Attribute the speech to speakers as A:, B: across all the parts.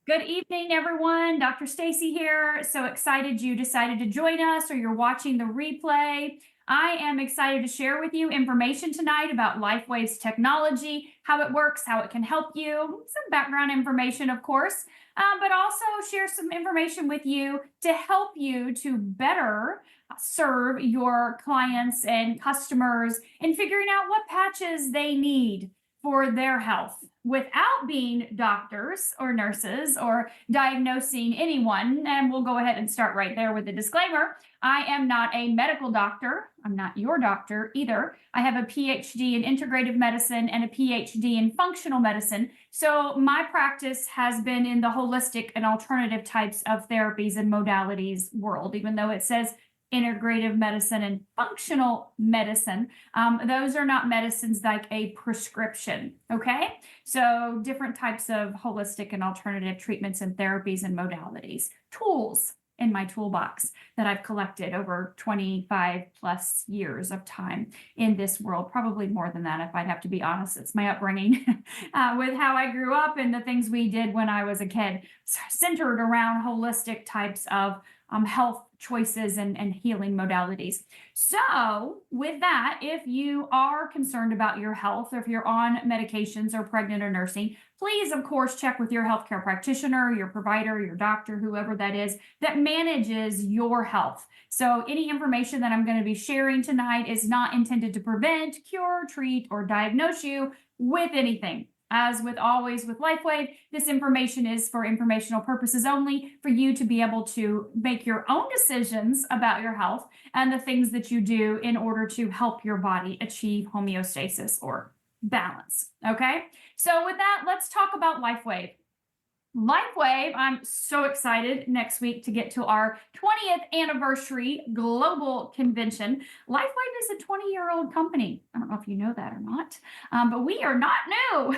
A: Good evening, everyone. Dr. Staci here. So excited you decided to join us or you're watching the replay. I am excited to share with you information tonight about LifeWave's technology, how it works, how it can help you, some background information, of course, but also share some information with you to help you to better serve your clients and customers in figuring out what patches they need for their health without being doctors or nurses or diagnosing anyone. And we'll go ahead and start right there with a disclaimer. I am not a medical doctor. I'm not your doctor either. I have a PhD in integrative medicine and a PhD in functional medicine. So my practice has been in the holistic and alternative types of therapies and modalities world, even though it says integrative medicine and functional medicine. Those are not medicines like a prescription, okay? So different types of holistic and alternative treatments and therapies and modalities, tools in my toolbox that I've collected over 25 plus years of time in this world, probably more than that, if I'd have to be honest. It's my upbringing with how I grew up and the things we did when I was a kid, centered around holistic types of health choices and healing modalities. So with that, if you are concerned about your health, or if you're on medications or pregnant or nursing, please, of course, check with your healthcare practitioner, your provider, your doctor, whoever that is that manages your health. So any information that I'm going to be sharing tonight is not intended to prevent, cure, treat, or diagnose you with anything. As with always with LifeWave, this information is for informational purposes only, for you to be able to make your own decisions about your health and the things that you do in order to help your body achieve homeostasis or balance. Okay, so with that, let's talk about LifeWave. LifeWave, I'm so excited next week to get to our 20th anniversary global convention. LifeWave is a 20-year-old company. I don't know if you know that or not, but we are not new.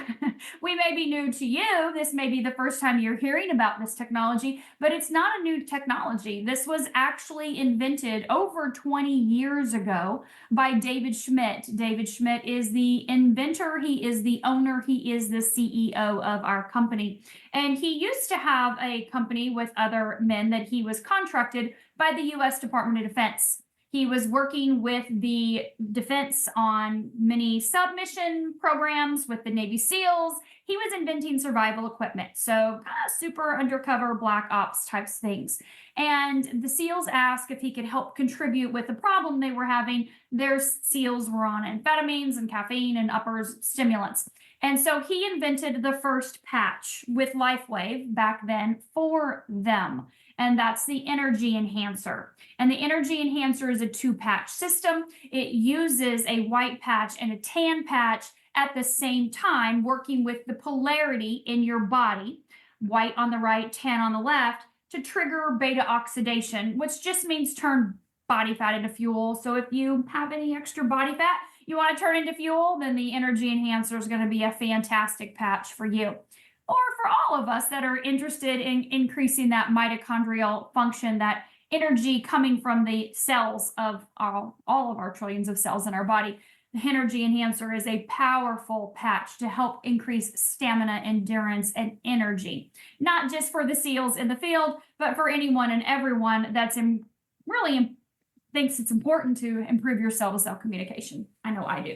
A: We may be new to you. This may be the first time you're hearing about this technology, but it's not a new technology. This was actually invented over 20 years ago by David Schmidt. David Schmidt is the inventor. He is the owner. He is the CEO of our company. And he used to have a company with other men that he was contracted by the U.S. Department of Defense. He was working with the defense on many submission programs with the Navy SEALs. He was inventing survival equipment, so kind of super undercover black ops types things. And the SEALs asked if he could help contribute with the problem they were having. Their SEALs were on amphetamines and caffeine and uppers stimulants. And so he invented the first patch with LifeWave back then for them. And that's the energy enhancer. And the energy enhancer is a 2-patch system. It uses a white patch and a tan patch at the same time, working with the polarity in your body, white on the right, tan on the left, to trigger beta oxidation, which just means turn body fat into fuel. So if you have any extra body fat you want to turn into fuel, then the energy enhancer is going to be a fantastic patch for you. Or for all of us that are interested in increasing that mitochondrial function, that energy coming from the cells of all of our trillions of cells in our body. The energy enhancer is a powerful patch to help increase stamina, endurance, and energy. Not just for the SEALs in the field, but for anyone and everyone that's really thinks it's important to improve your cell-to-cell communication. I know I do.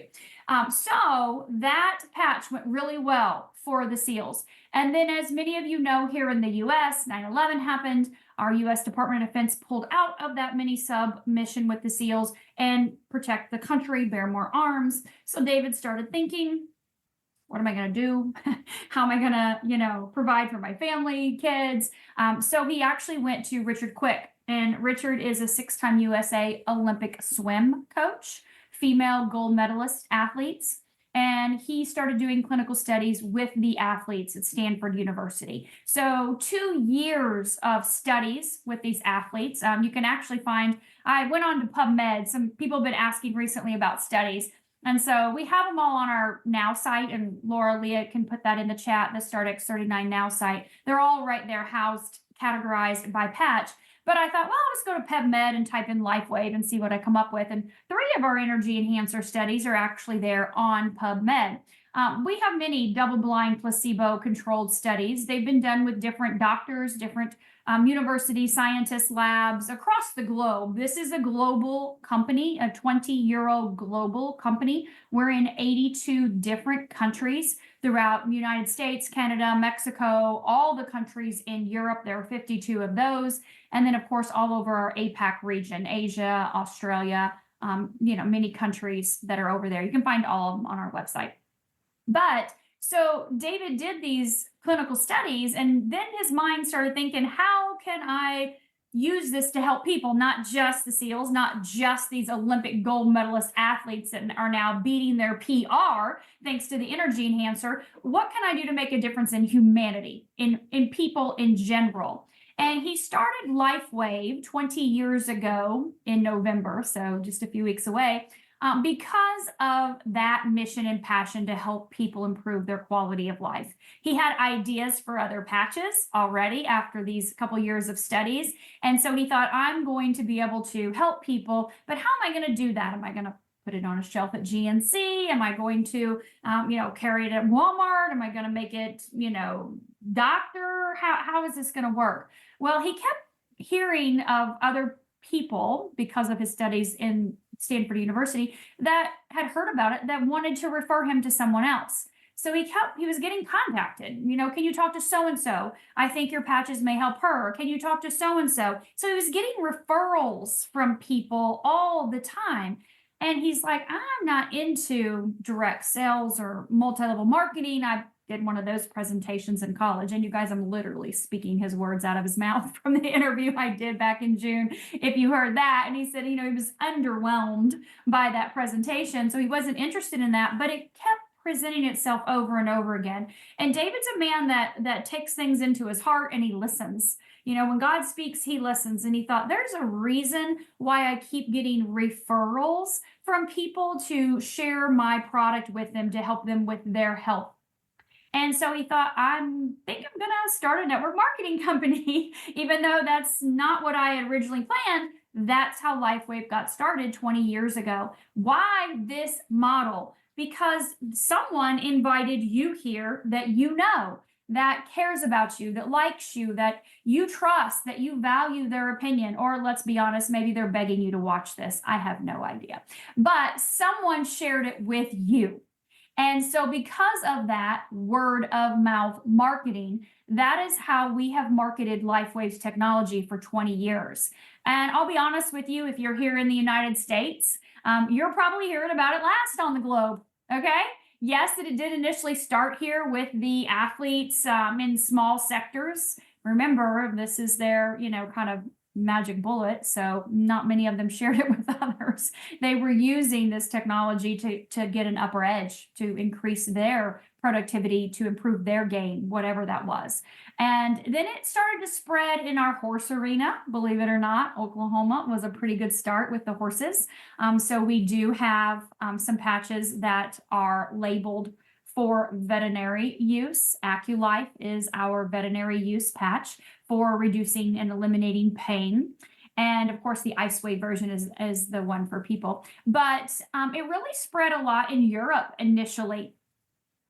A: So that patch went really well for the SEALs. And then, as many of you know, here in the U.S., 9/11 happened. Our U.S. Department of Defense pulled out of that mini sub mission with the SEALs and protect the country, bear more arms. So David started thinking, what am I going to do? How am I going to, provide for my family, kids? So he actually went to Richard Quick. And Richard is a 6-time USA Olympic swim coach, female gold medalist athletes. And he started doing clinical studies with the athletes at Stanford University. So 2 years of studies with these athletes. You can actually find, I went on to PubMed. Some people have been asking recently about studies. And so we have them all on our Now site, and Laura Leah can put that in the chat, the StartX 39 Now site. They're all right there, housed, categorized by patch. But I thought, well, I'll just go to PubMed and type in LifeWave and see what I come up with. And 3 of our energy enhancer studies are actually there on PubMed. We have many double-blind placebo-controlled studies. They've been done with different doctors, different university scientists, labs across the globe. This is a global company, a 20-year-old global company. We're in 82 different countries throughout the United States, Canada, Mexico, all the countries in Europe. There are 52 of those. And then, of course, all over our APAC region, Asia, Australia, many countries that are over there. You can find all of them on our website. But so David did these clinical studies, and then his mind started thinking, how can I use this to help people, not just the SEALs, not just these Olympic gold medalist athletes that are now beating their PR thanks to the energy enhancer. What can I do to make a difference in humanity, in people in general? And he started LifeWave 20 years ago in November, so just a few weeks away, because of that mission and passion to help people improve their quality of life. He had ideas for other patches already after these couple years of studies. And so he thought, I'm going to be able to help people, but how am I going to do that? Am I going to put it on a shelf at GNC? Am I going to, carry it at Walmart? Am I going to make it, doctor? How is this going to work? Well, he kept hearing of other people because of his studies in Stanford University that had heard about it that wanted to refer him to someone else. So he was getting contacted, can you talk to so-and-so? I think your patches may help her. Can you talk to so-and-so? So he was getting referrals from people all the time. And he's like, I'm not into direct sales or multi-level marketing. I did one of those presentations in college. And you guys, I'm literally speaking his words out of his mouth from the interview I did back in June, if you heard that. And he said, he was underwhelmed by that presentation. So he wasn't interested in that, but it kept presenting itself over and over again. And David's a man that takes things into his heart and he listens. When God speaks, he listens. And he thought, there's a reason why I keep getting referrals from people to share my product with them to help them with their health. And so he thought, I think I'm going to start a network marketing company, even though that's not what I had originally planned. That's how LifeWave got started 20 years ago. Why this model? Because someone invited you here that that cares about you, that likes you, that you trust, that you value their opinion. Or let's be honest, maybe they're begging you to watch this. I have no idea. But someone shared it with you. And so because of that word of mouth marketing, that is how we have marketed LifeWave's technology for 20 years. And I'll be honest with you, if you're here in the United States, you're probably hearing about it last on the globe. Okay. Yes, it did initially start here with the athletes in small sectors. Remember, this is their, kind of magic bullet. So not many of them shared it with others. They were using this technology to get an upper edge, to increase their productivity, to improve their gain, whatever that was. And then it started to spread in our horse arena. Believe it or not, Oklahoma was a pretty good start with the horses. So we do have some patches that are labeled for veterinary use. AccuLife is our veterinary use patch for reducing and eliminating pain. And of course, the IceWave version is the one for people. But it really spread a lot in Europe initially.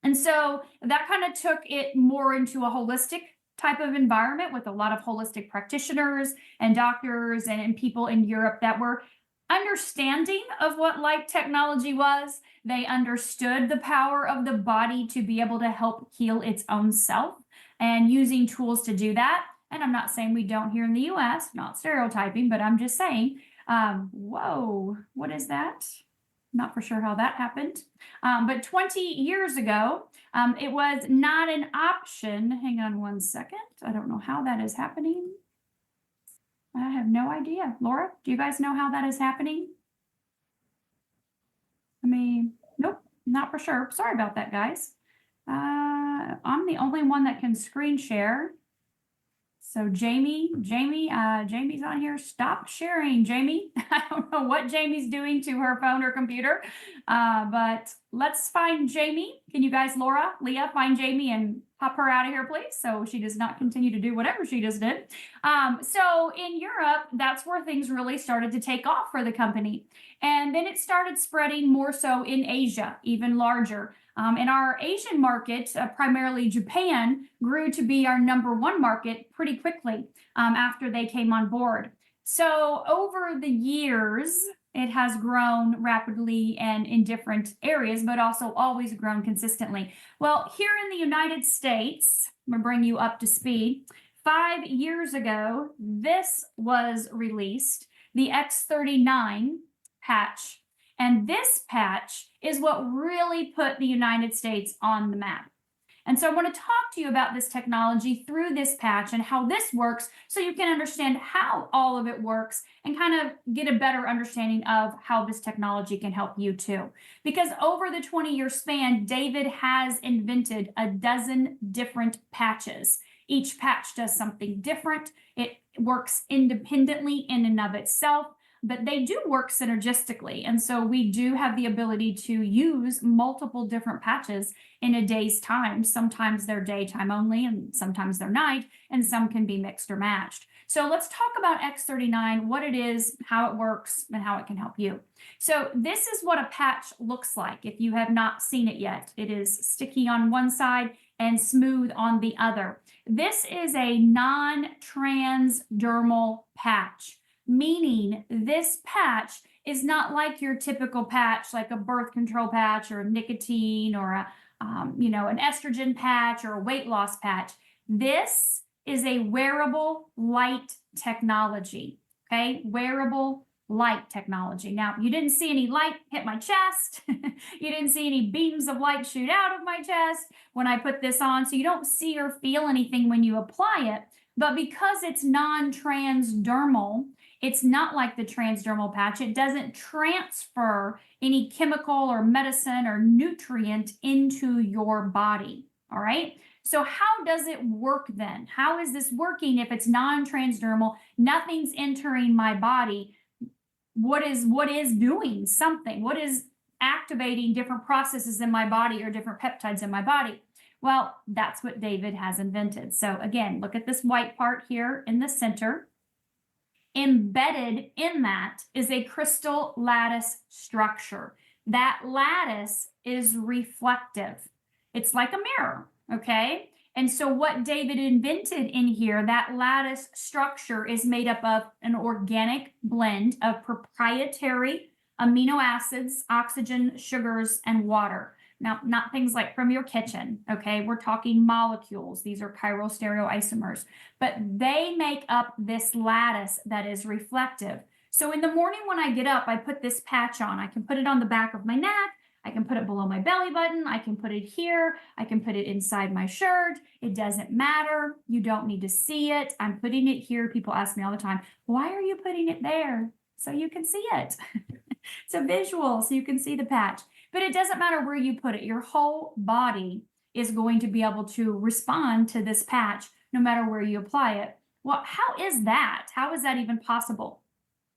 A: And so that kind of took it more into a holistic type of environment with a lot of holistic practitioners and doctors and people in Europe that were understanding of what light technology was. They understood the power of the body to be able to help heal its own self and using tools to do that. And I'm not saying we don't here in the US, not stereotyping, but I'm just saying, whoa, what is that? Not for sure how that happened. But 20 years ago, it was not an option. Hang on one second. I don't know how that is happening. I have no idea. Laura, do you guys know how that is happening? Nope, not for sure. Sorry about that, guys. I'm the only one that can screen share. So Jamie's on here. Stop sharing, Jamie. I don't know what Jamie's doing to her phone or computer, but let's find Jamie. Can you guys, Laura, Leah, find Jamie and pop her out of here, please, so she does not continue to do whatever she just did. So in Europe, that's where things really started to take off for the company. And then it started spreading more so in Asia, even larger. And our Asian market, primarily Japan, grew to be our #1 market pretty quickly after they came on board. So over the years, it has grown rapidly and in different areas, but also always grown consistently. Well, here in the United States, I'm going to bring you up to speed. 5 years ago, this was released, the X39 patch. And this patch is what really put the United States on the map. And so I want to talk to you about this technology through this patch and how this works so you can understand how all of it works and kind of get a better understanding of how this technology can help you too. Because over the 20-year span, David has invented a dozen different patches. Each patch does something different. It works independently in and of itself, but they do work synergistically. And so we do have the ability to use multiple different patches in a day's time. Sometimes they're daytime only, and sometimes they're night, and some can be mixed or matched. So let's talk about X39, what it is, how it works, and how it can help you. So this is what a patch looks like if you have not seen it yet. It is sticky on one side and smooth on the other. This is a non-transdermal patch, meaning this patch is not like your typical patch, like a birth control patch or nicotine or an estrogen patch or a weight loss patch. This is a wearable light technology, okay? Wearable light technology. Now, you didn't see any light hit my chest. You didn't see any beams of light shoot out of my chest when I put this on. So you don't see or feel anything when you apply it. But because it's non-transdermal, it's not like the transdermal patch. It doesn't transfer any chemical or medicine or nutrient into your body. All right. So how does it work then? How is this working if it's non-transdermal? Nothing's entering my body. What is doing something? What is activating different processes in my body or different peptides in my body? Well, that's what David has invented. So again, look at this white part here in the center. Embedded in that is a crystal lattice structure. That lattice is reflective. It's like a mirror, okay? And so what David invented in here, that lattice structure is made up of an organic blend of proprietary amino acids, oxygen, sugars, and water. Now, not things like from your kitchen, okay? We're talking molecules. These are chiral stereoisomers, but they make up this lattice that is reflective. So in the morning when I get up, I put this patch on. I can put it on the back of my neck. I can put it below my belly button. I can put it here. I can put it inside my shirt. It doesn't matter. You don't need to see it. I'm putting it here. People ask me all the time, why are you putting it there? So you can see it. It's a visual, so you can see the patch. But it doesn't matter where you put it. Your whole body is going to be able to respond to this patch no matter where you apply it. Well, how is that? How is that even possible?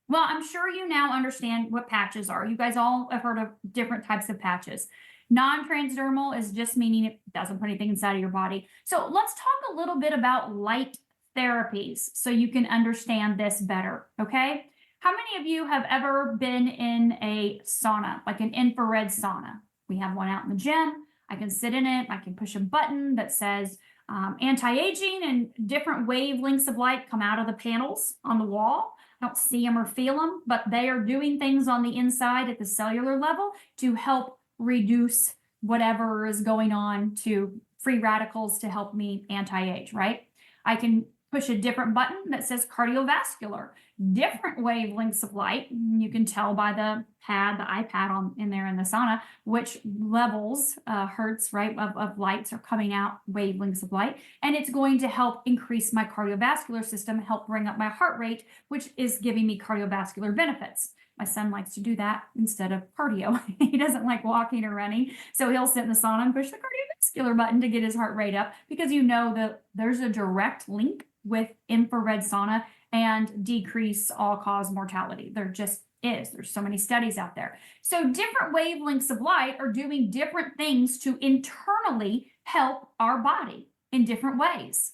A: Well, I'm sure you now understand what patches are. You guys all have heard of different types of patches. Non-transdermal is just meaning it doesn't put anything inside of your body. So let's talk a little bit about light therapies so you can understand this better, okay? How many of you have ever been in a sauna, like an infrared sauna? We have one out in the gym. I can sit in it. I can push a button that says anti-aging, and different wavelengths of light come out of the panels on the wall. I don't see them or feel them, but they are doing things on the inside at the cellular level to help reduce whatever is going on, to free radicals to help me anti-age, right? I can push a different button that says cardiovascular, different wavelengths of light. You can tell by the iPad in there in the sauna, which levels, hertz, right, of lights are coming out, wavelengths of light. And it's going to help increase my cardiovascular system, help bring up my heart rate, which is giving me cardiovascular benefits. My son likes to do that instead of cardio. He doesn't like walking or running. So he'll sit in the sauna and push the cardiovascular button to get his heart rate up, because you know that there's a direct link with infrared sauna and decrease all-cause mortality. There just is. There's so many studies out there. So different wavelengths of light are doing different things to internally help our body in different ways.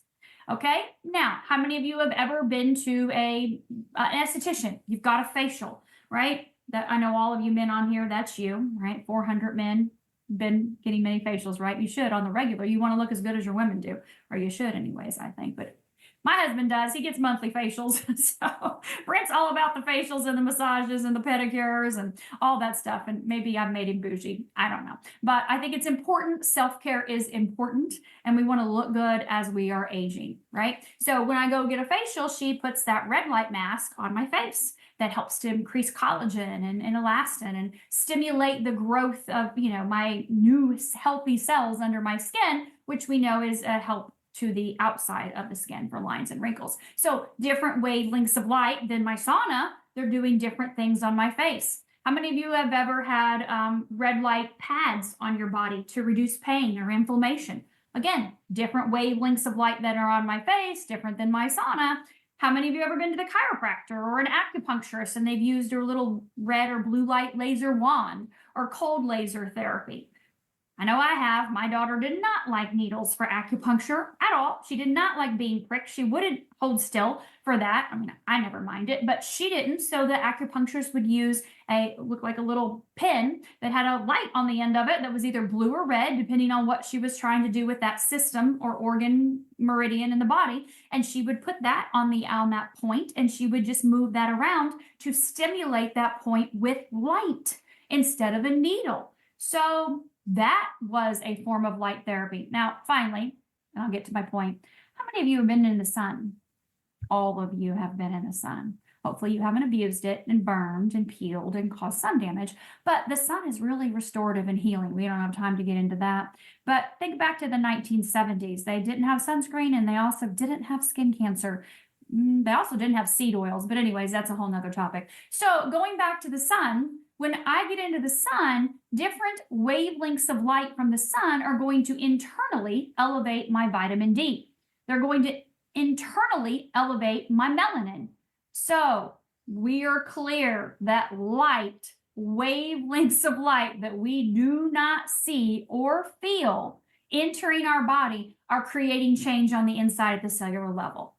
A: Okay, now, how many of you have ever been to an esthetician? You've got a facial, right? That I know all of you men on here, that's you, right? 400 men. been getting many facials, right? You should on the regular. You want to look as good as your women do, or you should anyways, I think. But my husband does. He gets monthly facials. So Brent's all about the facials and the massages and the pedicures and all that stuff. And maybe I've made him bougie. I don't know. But I think it's important. Self-care is important. And we want to look good as we are aging, right? So when I go get a facial, she puts that red light mask on my face that helps to increase collagen and elastin and stimulate the growth of, my new healthy cells under my skin, which we know is a help to the outside of the skin for lines and wrinkles. So different wavelengths of light than my sauna, they're doing different things on my face. How many of you have ever had red light pads on your body to reduce pain or inflammation? Again, different wavelengths of light that are on my face, different than my sauna. How many of you ever been to the chiropractor or an acupuncturist and they've used their little red or blue light laser wand or cold laser therapy? I know I have. My daughter did not like needles for acupuncture at all. She did not like being pricked. She wouldn't hold still for that. I mean, I never minded, but she didn't. So the acupuncturist would use look like a little pin that had a light on the end of it that was either blue or red, depending on what she was trying to do with that system or organ meridian in the body. And she would put that on that point, and she would just move that around to stimulate that point with light instead of a needle. So that was a form of light therapy. Now, finally, and I'll get to my point. How many of you have been in the sun? All of you have been in the sun. Hopefully you haven't abused it and burned and peeled and caused sun damage. But the sun is really restorative and healing. We don't have time to get into that. But think back to the 1970s. They didn't have sunscreen, and they also didn't have skin cancer. They also didn't have seed oils. But anyways, that's a whole nother topic. So going back to the sun, when I get into the sun, different wavelengths of light from the sun are going to internally elevate my vitamin D. They're going to internally elevate my melanin. So we are clear that light, wavelengths of light that we do not see or feel entering our body are creating change on the inside at the cellular level.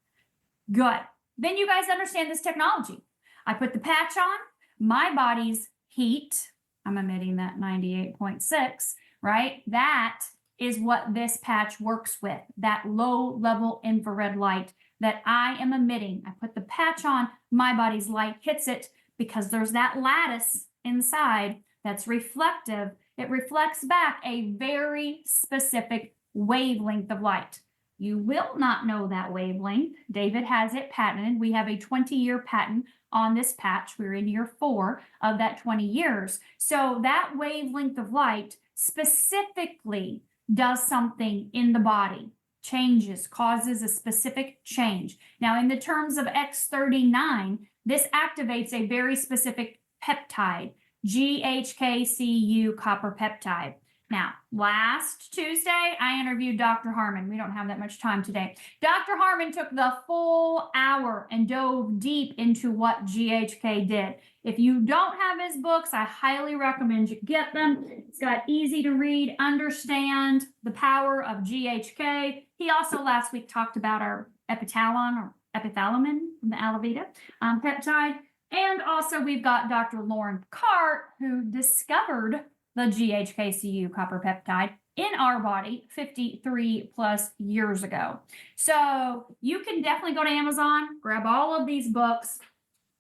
A: Good. Then you guys understand this technology. I put the patch on, my body's heat, I'm emitting that 98.6, right? That is what this patch works with, that low level infrared light that I am emitting. I put the patch on, my body's light hits it because there's that lattice inside that's reflective. It reflects back a very specific wavelength of light. You will not know that wavelength. David has it patented. We have a 20-year patent on this patch. We're in year 4 of that 20 years. So that wavelength of light specifically does something in the body, changes, causes a specific change. Now, in the terms of X39, this activates a very specific peptide, GHKCU copper peptide. Now, last Tuesday, I interviewed Dr. Harmon. We don't have that much time today. Dr. Harmon took the full hour and dove deep into what GHK did. If you don't have his books, I highly recommend you get them. It's got easy to read, understand the power of GHK. He also last week talked about our epithalamin from the aloe vera peptide. And also we've got Dr. Lauren Cart, who discovered the GHKCU copper peptide in our body 53 plus years ago. So you can definitely go to Amazon, grab all of these books.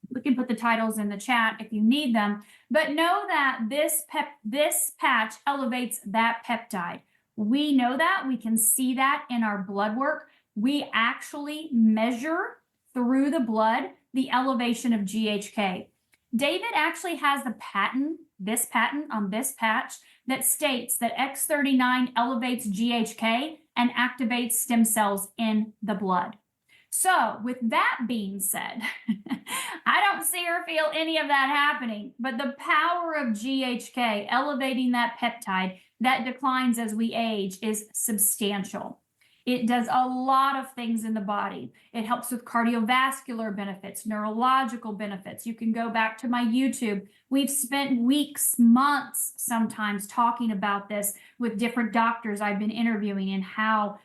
A: We can put the titles in the chat if you need them, but know that this patch elevates that peptide. We know that. We can see that in our blood work. We actually measure through the blood the elevation of GHK. David actually has the patent, this patent on this patch that states that X39 elevates GHK and activates stem cells in the blood. So with that being said, I don't see or feel any of that happening, but the power of GHK elevating that peptide that declines as we age is substantial. It does a lot of things in the body. It helps with cardiovascular benefits, neurological benefits. You can go back to my YouTube. We've spent weeks, months, sometimes talking about this with different doctors I've been interviewing and how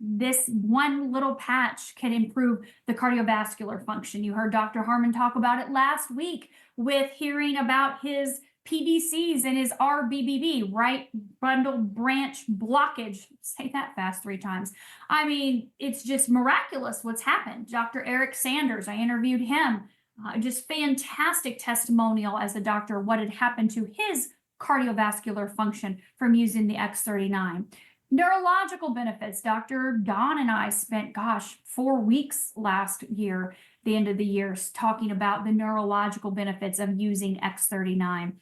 A: this one little patch can improve the cardiovascular function. You heard Dr. Harmon talk about it last week with hearing about his PBCs in his RBBB, right bundle branch blockage. Say that fast 3 times. I mean, it's just miraculous what's happened. Dr. Eric Sanders, I interviewed him. Just fantastic testimonial as a doctor, what had happened to his cardiovascular function from using the X39. Neurological benefits. Dr. Don and I spent, 4 weeks last year, the end of the year, talking about the neurological benefits of using X39.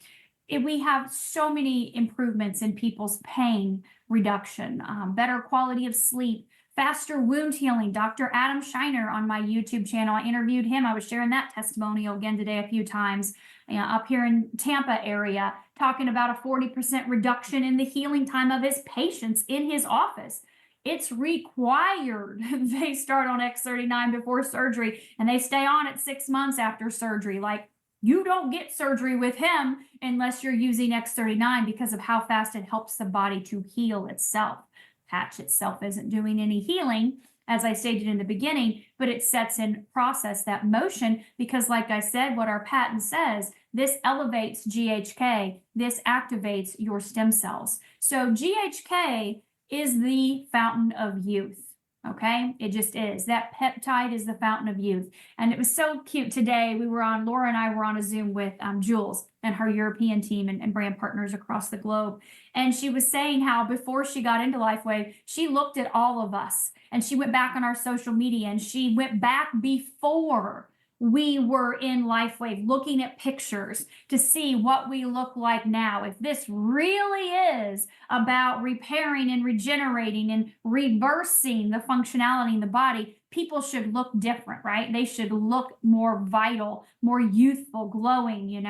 A: We have so many improvements in people's pain reduction, better quality of sleep, faster wound healing. Dr. Adam Shiner on my YouTube channel, I interviewed him. I was sharing that testimonial again today a few times, up here in Tampa area, talking about a 40% reduction in the healing time of his patients in his office. It's required they start on X39 before surgery, and they stay on it 6 months after surgery. Like, you don't get surgery with him unless you're using X39 because of how fast it helps the body to heal itself. Patch itself isn't doing any healing, as I stated in the beginning, but it sets in process that motion because, like I said, what our patent says, this elevates GHK, this activates your stem cells. So GHK is the fountain of youth. Okay, it just is. That peptide is the fountain of youth. And it was so cute today. Laura and I were on a Zoom with Jules and her European team and brand partners across the globe. And she was saying how before she got into LifeWave, she looked at all of us and she went back on our social media and she went back before we were in LifeWave looking at pictures to see what we look like now. If this really is about repairing and regenerating and reversing the functionality in the body, people should look different, right? They should look more vital, more youthful, glowing,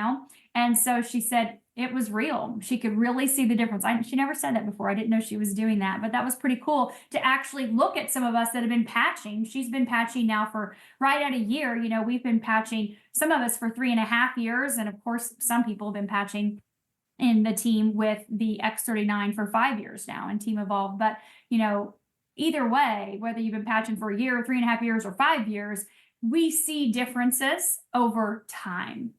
A: And so she said it was real. She could really see the difference. She never said that before. I didn't know she was doing that, but that was pretty cool to actually look at some of us that have been patching. She's been patching now for right at a year. We've been patching, some of us for 3.5 years. And of course, some people have been patching in the team with the X39 for 5 years now and Team Evolve. But, either way, whether you've been patching for a year, 3.5 years, or 5 years, we see differences over time.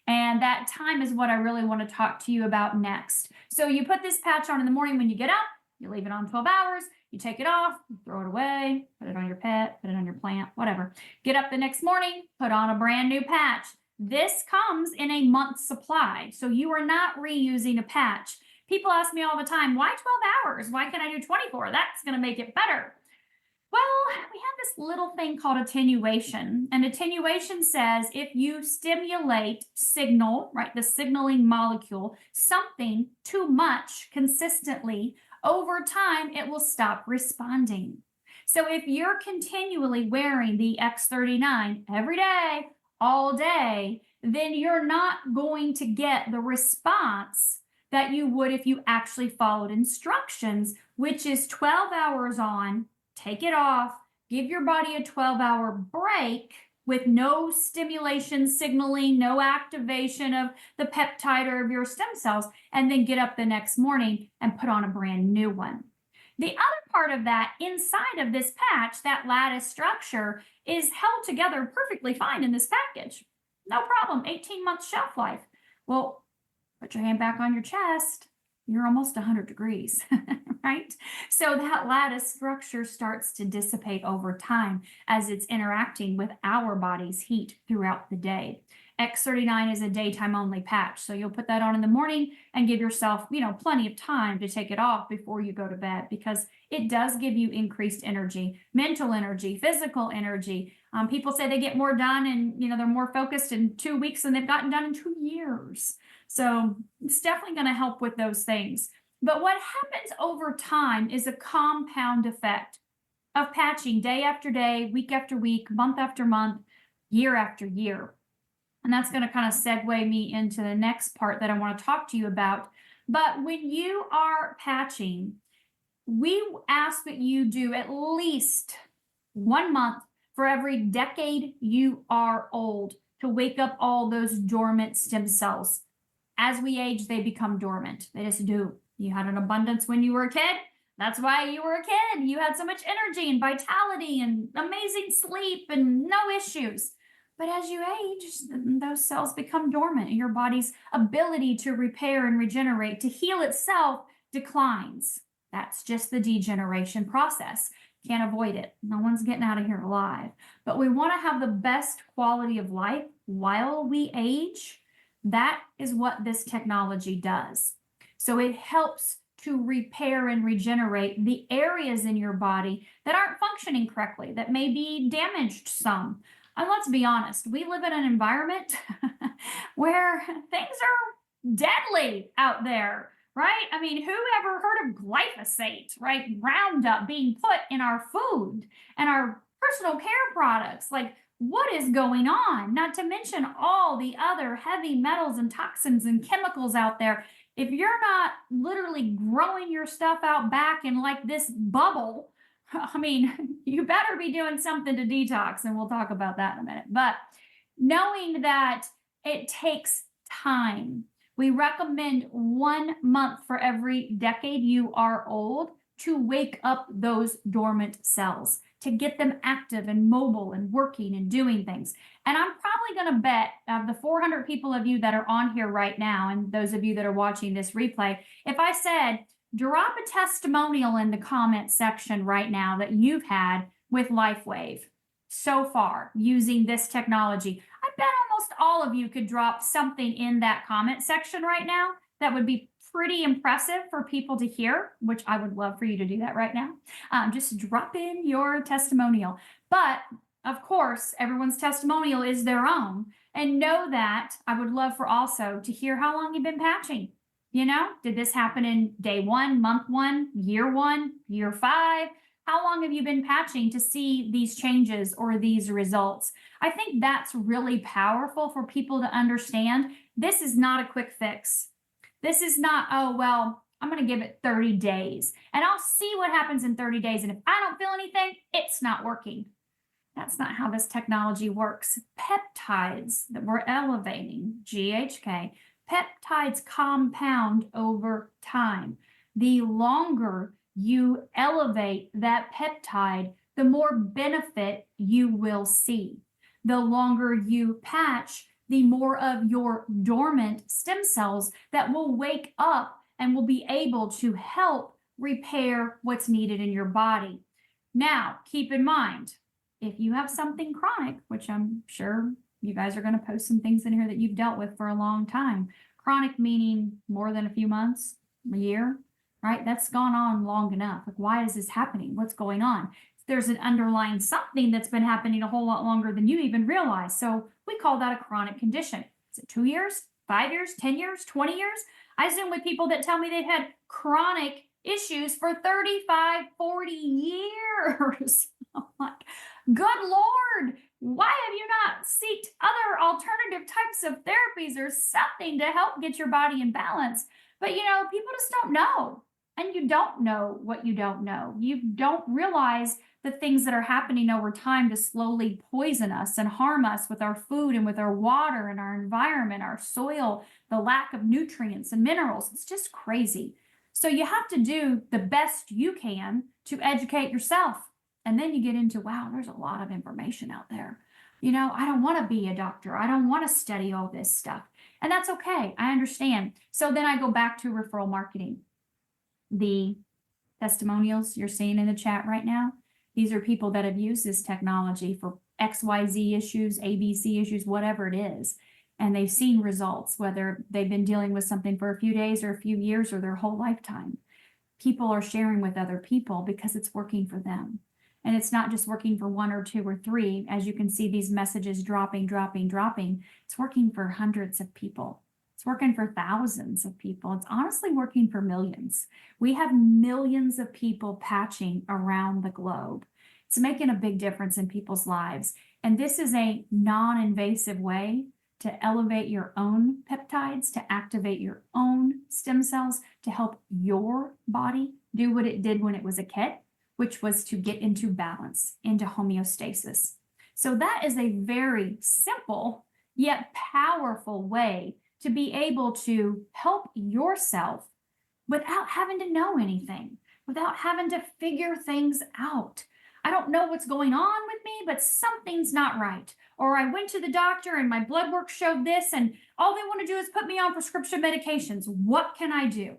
A: And that time is what I really want to talk to you about next. So you put this patch on in the morning when you get up, you leave it on 12 hours, you take it off, you throw it away, put it on your pet, put it on your plant, whatever. Get up the next morning, put on a brand new patch. This comes in a month's supply. So you are not reusing a patch. People ask me all the time, why 12 hours? Why can't I do 24? That's going to make it better. Well, we have this little thing called attenuation. And attenuation says if you stimulate signal, right, the signaling molecule, something too much consistently, over time, it will stop responding. So if you're continually wearing the X39 every day, all day, then you're not going to get the response that you would if you actually followed instructions, which is 12 hours on, take it off, give your body a 12-hour break with no stimulation signaling, no activation of the peptide or of your stem cells, and then get up the next morning and put on a brand new one. The other part of that, inside of this patch, that lattice structure, is held together perfectly fine in this package. No problem, 18-month shelf life. Well, put your hand back on your chest, you're almost 100 degrees, right? So that lattice structure starts to dissipate over time as it's interacting with our body's heat throughout the day. X39 is a daytime only patch. So you'll put that on in the morning and give yourself, plenty of time to take it off before you go to bed, because it does give you increased energy, mental energy, physical energy. People say they get more done and, they're more focused in 2 weeks than they've gotten done in 2 years. So it's definitely going to help with those things. But what happens over time is a compound effect of patching day after day, week after week, month after month, year after year. And that's going to kind of segue me into the next part that I want to talk to you about. But when you are patching, we ask that you do at least 1 month for every decade you are old to wake up all those dormant stem cells. As we age, they become dormant. They just do. You had an abundance when you were a kid. That's why you were a kid. You had so much energy and vitality and amazing sleep and no issues. But as you age, those cells become dormant, and your body's ability to repair and regenerate, to heal itself, declines. That's just the degeneration process. Can't avoid it. No one's getting out of here alive. But we want to have the best quality of life while we age. That is what this technology does. So it helps to repair and regenerate the areas in your body that aren't functioning correctly, that may be damaged some. And let's be honest, we live in an environment where things are deadly out there, right? I mean, who ever heard of glyphosate, right? Roundup being put in our food and our personal care products. Like, what is going on? Not to mention all the other heavy metals and toxins and chemicals out there. If you're not literally growing your stuff out back in like this bubble, I mean, you better be doing something to detox, and we'll talk about that in a minute. But knowing that it takes time, we recommend 1 month for every decade you are old to wake up those dormant cells, to get them active and mobile and working and doing things. And I'm probably going to bet of the 400 people of you that are on here right now, and those of you that are watching this replay, if I said, drop a testimonial in the comment section right now that you've had with LifeWave so far using this technology, I bet almost all of you could drop something in that comment section right now that would be pretty impressive for people to hear, which I would love for you to do that right now. Just drop in your testimonial. But of course, everyone's testimonial is their own. And know that I would love for also to hear how long you've been patching. You know, did this happen in day 1, month 1, year 1, year 5? How long have you been patching to see these changes or these results? I think that's really powerful for people to understand. This is not a quick fix. This is not, oh, well, I'm going to give it 30 days and I'll see what happens in 30 days. And if I don't feel anything, it's not working. That's not how this technology works. Peptides that we're elevating, GHK, peptides compound over time. The longer you elevate that peptide, the more benefit you will see. The longer you patch, the more of your dormant stem cells that will wake up and will be able to help repair what's needed in your body. Now, keep in mind, if you have something chronic, which I'm sure you guys are going to post some things in here that you've dealt with for a long time. Chronic meaning more than a few months, a year, right? That's gone on long enough. Like, why is this happening? What's going on? There's an underlying something that's been happening a whole lot longer than you even realize. So we call that a chronic condition. Is it 2 years, 5 years, 10 years, 20 years? I Zoom with people that tell me they've had chronic issues for 35, 40 years. I'm like, good Lord, why have you not sought other alternative types of therapies or something to help get your body in balance? But, you know, people just don't know. And you don't know what you don't know. You don't realize the things that are happening over time to slowly poison us and harm us with our food and with our water and our environment, our soil, the lack of nutrients and minerals. It's just crazy. So you have to do the best you can to educate yourself. And then you get into, wow, there's a lot of information out there. You know, I don't want to be a doctor. I don't want to study all this stuff. And that's okay. I understand. So then I go back to referral marketing. The testimonials you're seeing in the chat right now, these are people that have used this technology for XYZ issues, ABC issues, whatever it is. And they've seen results, whether they've been dealing with something for a few days or a few years or their whole lifetime. People are sharing with other people because it's working for them. And it's not just working for 1 or 2 or 3. As you can see, these messages dropping. It's working for hundreds of people. It's working for thousands of people. It's honestly working for millions. We have millions of people patching around the globe. It's making a big difference in people's lives. And this is a non-invasive way to elevate your own peptides, to activate your own stem cells, to help your body do what it did when it was a kid, which was to get into balance, into homeostasis. So that is a very simple yet powerful way to be able to help yourself without having to know anything, without having to figure things out. I don't know what's going on with me, but something's not right. Or I went to the doctor and my blood work showed this, and all they want to do is put me on prescription medications. What can I do?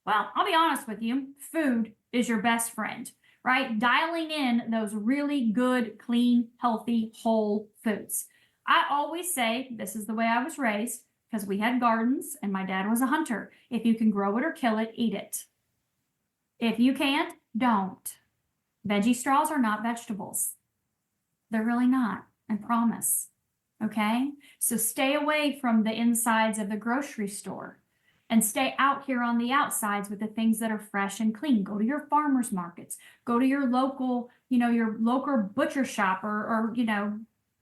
A: Well, I'll be honest with you, food is your best friend, right? Dialing in those really good, clean, healthy, whole foods. I always say, this is the way I was raised, because we had gardens and my dad was a hunter. If you can grow it or kill it, eat it. If you can't, don't. Veggie straws are not vegetables. They're really not, I promise. Okay? So stay away from the insides of the grocery store and stay out here on the outsides with the things that are fresh and clean. Go to your farmers markets. Go to your local, your local butcher shop or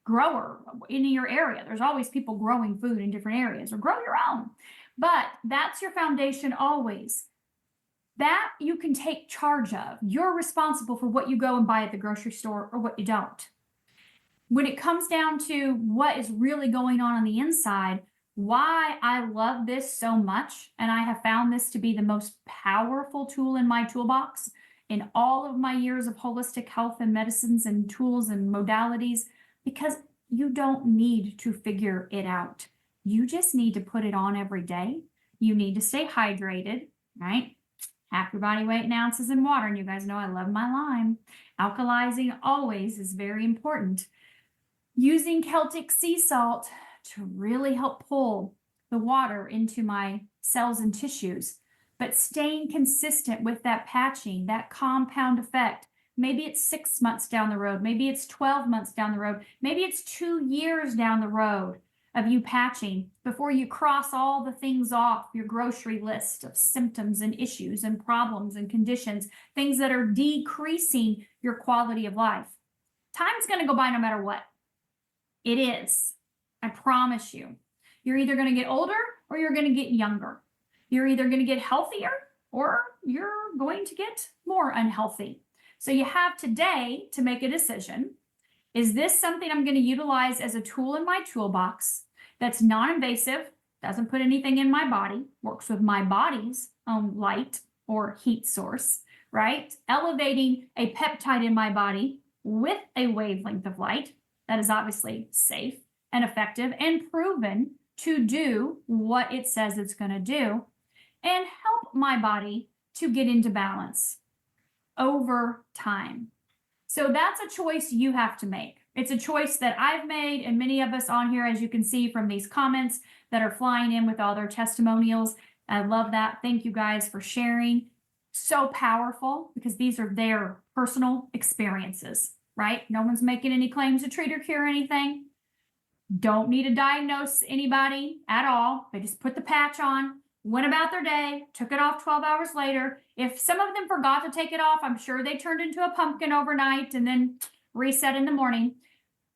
A: grower in your area. There's always people growing food in different areas, or grow your own. But that's your foundation always. That you can take charge of. You're responsible for what you go and buy at the grocery store or what you don't. When it comes down to what is really going on the inside, why I love this so much, and I have found this to be the most powerful tool in my toolbox in all of my years of holistic health and medicines and tools and modalities, because you don't need to figure it out. You just need to put it on every day. You need to stay hydrated, right? Half your body weight in ounces in water. And you guys know I love my lime. Alkalizing always is very important. Using Celtic sea salt to really help pull the water into my cells and tissues, but staying consistent with that patching, that compound effect. Maybe it's 6 months down the road. Maybe it's 12 months down the road. Maybe it's 2 years down the road of you patching before you cross all the things off your grocery list of symptoms and issues and problems and conditions, things that are decreasing your quality of life. Time's going to go by no matter what. It is. I promise you. You're either going to get older or you're going to get younger. You're either going to get healthier or you're going to get more unhealthy. So you have today to make a decision. Is this something I'm going to utilize as a tool in my toolbox that's non-invasive, doesn't put anything in my body, works with my body's own light or heat source, right? Elevating a peptide in my body with a wavelength of light that is obviously safe and effective and proven to do what it says it's going to do, and help my body to get into balance over time. So that's a choice you have to make. It's a choice that I've made, and many of us on here, as you can see from these comments that are flying in with all their testimonials. I love that. Thank you guys for sharing. So powerful, because these are their personal experiences, right? No one's making any claims to treat or cure anything. Don't need to diagnose anybody at all. They just put the patch on, went about their day, took it off 12 hours later. If some of them forgot to take it off, I'm sure they turned into a pumpkin overnight and then reset in the morning.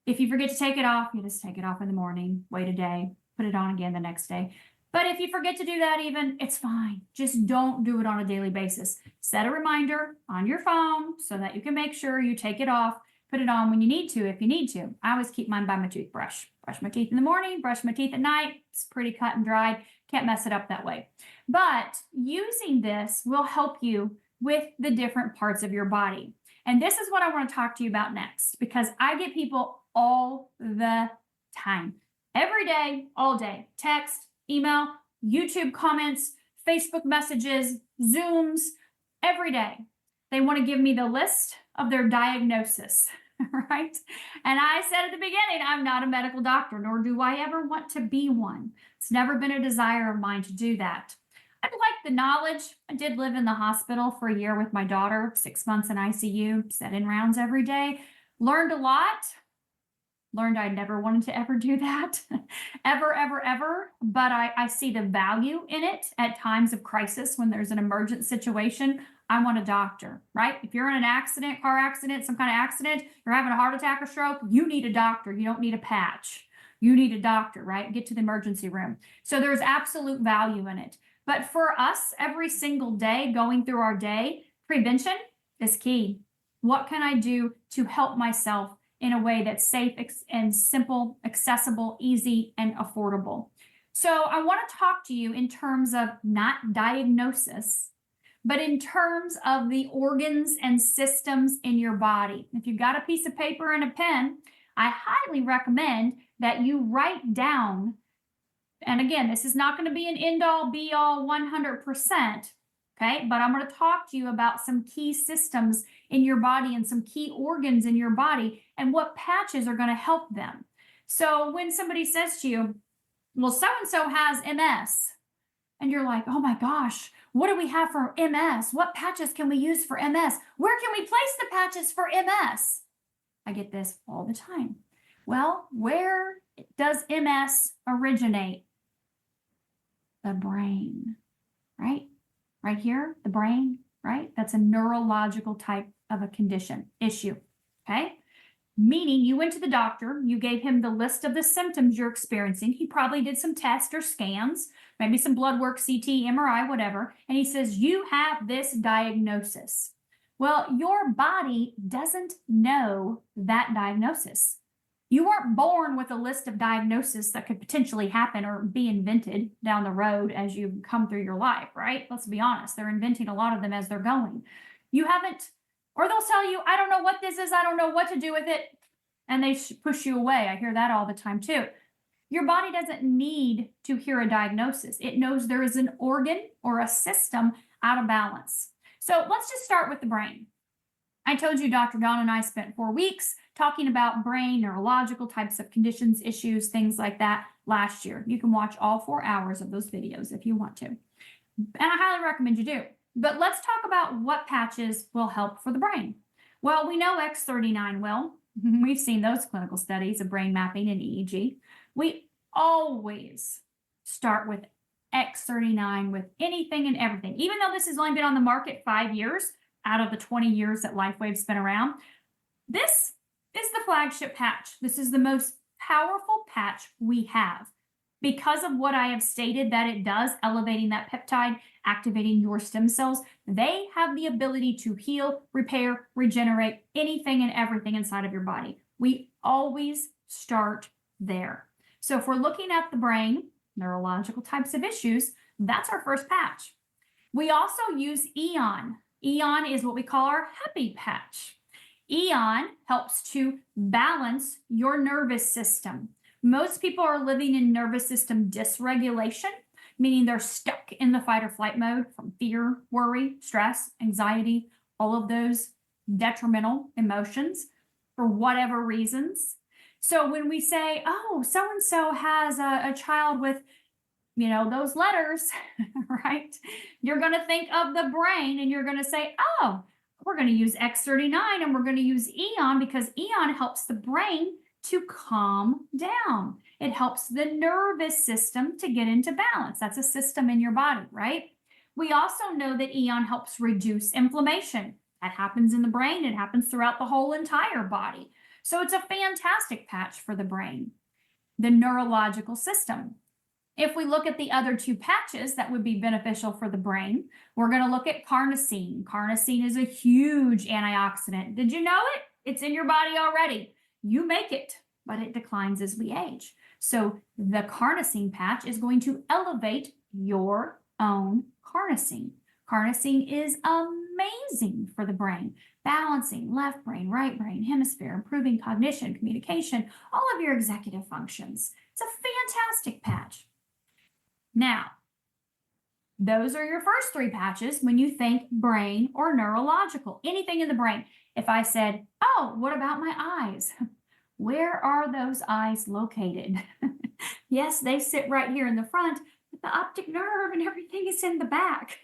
A: If you forget to take it off, you just take it off in the morning, wait a day, put it on again the next day. But if you forget to do that even, it's fine. Just don't do it on a daily basis. Set a reminder on your phone so that you can make sure you take it off, put it on when you need to, if you need to. I always keep mine by my toothbrush. Brush my teeth in the morning, brush my teeth at night. It's pretty cut and dried. Can't mess it up that way. But using this will help you with the different parts of your body. And this is what I want to talk to you about next, because I get people all the time, every day, all day, text, email, YouTube comments, Facebook messages, Zooms, every day. They want to give me the list of their diagnosis, right? And I said at the beginning, I'm not a medical doctor, nor do I ever want to be one. It's never been a desire of mine to do that. I like the knowledge. I did live in the hospital for a year with my daughter, 6 months in ICU, sat in rounds every day, learned a lot. Learned I never wanted to ever do that, ever. But I see the value in it at times of crisis when there's an emergent situation. I want a doctor, right? If you're in an accident, car accident, some kind of accident, you're having a heart attack or stroke, you need a doctor. You don't need a patch. You need a doctor, right? Get to the emergency room. So there's absolute value in it. But for us, every single day, going through our day, prevention is key. What can I do to help myself in a way that's safe and simple, accessible, easy, and affordable? So I want to talk to you in terms of not diagnosis, but in terms of the organs and systems in your body. If you've got a piece of paper and a pen, I highly recommend that you write down, and again, this is not going to be an end-all, be-all 100%, okay? But I'm going to talk to you about some key systems in your body and some key organs in your body and what patches are going to help them. So when somebody says to you, well, so-and-so has MS, and you're like, oh my gosh, what do we have for MS? What patches can we use for MS? Where can we place the patches for MS? I get this all the time. Well, where does MS originate? The brain, right? Right here, the brain, right? That's a neurological type of a condition, issue, okay? Meaning you went to the doctor, you gave him the list of the symptoms you're experiencing. He probably did some tests or scans, maybe some blood work, CT, MRI, whatever. And he says, you have this diagnosis. Well, your body doesn't know that diagnosis. You weren't born with a list of diagnoses that could potentially happen or be invented down the road as you come through your life, right? Let's be honest. They're inventing a lot of them as they're going. You haven't, or they'll tell you, I don't know what this is. I don't know what to do with it. And they push you away. I hear that all the time too. Your body doesn't need to hear a diagnosis. It knows there is an organ or a system out of balance. So let's just start with the brain. I told you Dr. Dawn and I spent 4 weeks talking about brain, neurological types of conditions, issues, things like that last year. You can watch all 4 hours of those videos if you want to. And I highly recommend you do. But let's talk about what patches will help for the brain. Well, we know X39 will. We've seen those clinical studies of brain mapping and EEG. We always start with X39 with anything and everything. Even though this has only been on the market 5 years out of the 20 years that LifeWave's been around, this is the flagship patch. This is the most powerful patch we have because of what I have stated that it does, elevating that peptide, activating your stem cells. They have the ability to heal, repair, regenerate anything and everything inside of your body. We always start there. So if we're looking at the brain, neurological types of issues, that's our first patch. We also use Eon. Eon is what we call our happy patch. Eon helps to balance your nervous system. Most people are living in nervous system dysregulation, meaning they're stuck in the fight or flight mode from fear, worry, stress, anxiety, all of those detrimental emotions for whatever reasons. So when we say, oh, so-and-so has a child with, you know, those letters, right? You're going to think of the brain and you're going to say, oh, we're going to use X39 and we're going to use Eon because Eon helps the brain to calm down. It helps the nervous system to get into balance. That's a system in your body, right? We also know that Eon helps reduce inflammation. That happens in the brain. It happens throughout the whole entire body. So it's a fantastic patch for the brain. The neurological system. If we look at the other two patches that would be beneficial for the brain, we're going to look at carnosine. Carnosine is a huge antioxidant. Did you know it? It's in your body already. You make it, but it declines as we age. So the carnosine patch is going to elevate your own carnosine. Carnosine is amazing for the brain, balancing left brain, right brain, hemisphere, improving cognition, communication, all of your executive functions. It's a fantastic patch. Now, those are your first 3 patches when you think brain or neurological, anything in the brain. If I said, oh, what about my eyes? Where are those eyes located? Yes, they sit right here in the front, but the optic nerve and everything is in the back.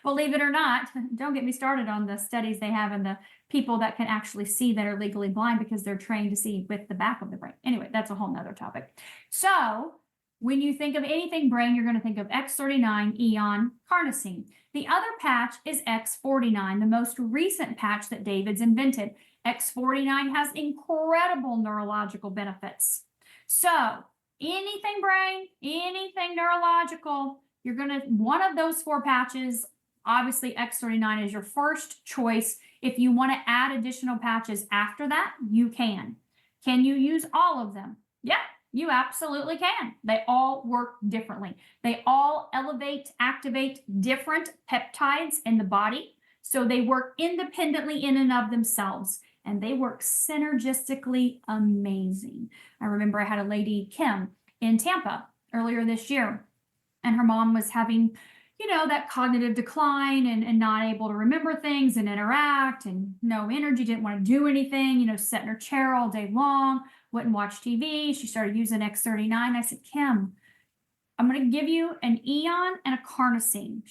A: Believe it or not, don't get me started on the studies they have and the people that can actually see that are legally blind because they're trained to see with the back of the brain. Anyway, that's a whole nother topic. So when you think of anything brain, you're going to think of X39, Eon, carnosine. The other patch is X49, the most recent patch that David's invented. X49 has incredible neurological benefits. So anything brain, anything neurological, you're going to, one of those 4 patches, obviously X39 is your first choice. If you want to add additional patches after that, you can. Can you use all of them? Yeah. You absolutely can. They all work differently. They all elevate, activate different peptides in the body. So they work independently in and of themselves, and they work synergistically amazing. I remember I had a lady, Kim, in Tampa earlier this year, and her mom was having, that cognitive decline and not able to remember things and interact and no energy, didn't want to do anything, sit in her chair all day long, wouldn't watch TV. She started using X39. I said, Kim, I'm going to give you an Eon and a carnosine.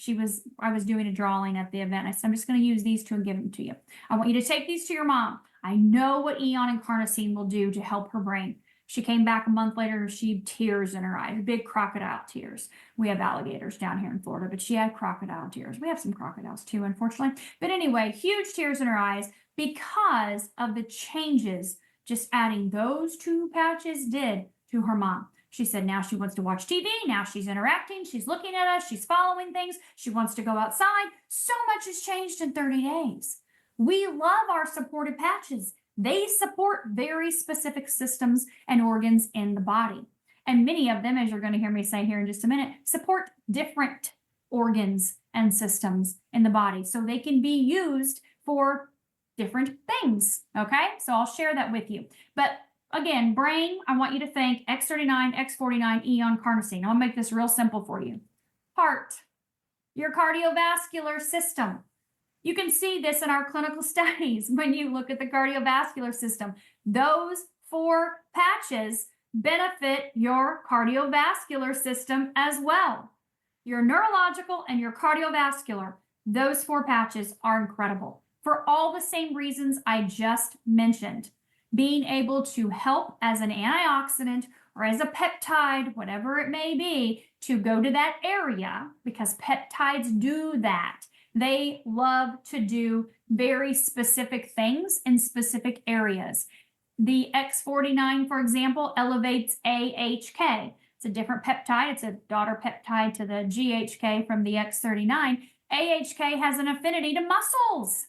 A: I was doing a drawing at the event. I said, I'm just going to use these two and give them to you. I want you to take these to your mom. I know what Eon and carnosine will do to help her brain. She came back a month later, she had tears in her eyes, big crocodile tears. We have alligators down here in Florida, but she had crocodile tears. We have some crocodiles too, unfortunately. But anyway, huge tears in her eyes because of the changes just adding those two patches did to her mom. She said now she wants to watch TV. Now she's interacting. She's looking at us. She's following things. She wants to go outside. So much has changed in 30 days. We love our supportive patches. They support very specific systems and organs in the body. And many of them, as you're going to hear me say here in just a minute, support different organs and systems in the body. So they can be used for different things. Okay, so I'll share that with you. But again, brain, I want you to think X39, X49, Eon, carnosine. I'll make this real simple for you. Heart, your cardiovascular system. You can see this in our clinical studies when you look at the cardiovascular system. Those 4 patches benefit your cardiovascular system as well. Your neurological and your cardiovascular, those 4 patches are incredible for all the same reasons I just mentioned. Being able to help as an antioxidant or as a peptide, whatever it may be, to go to that area because peptides do that. They love to do very specific things in specific areas. The X49, for example, elevates AHK. It's a different peptide. It's a daughter peptide to the GHK from the X39. AHK has an affinity to muscles.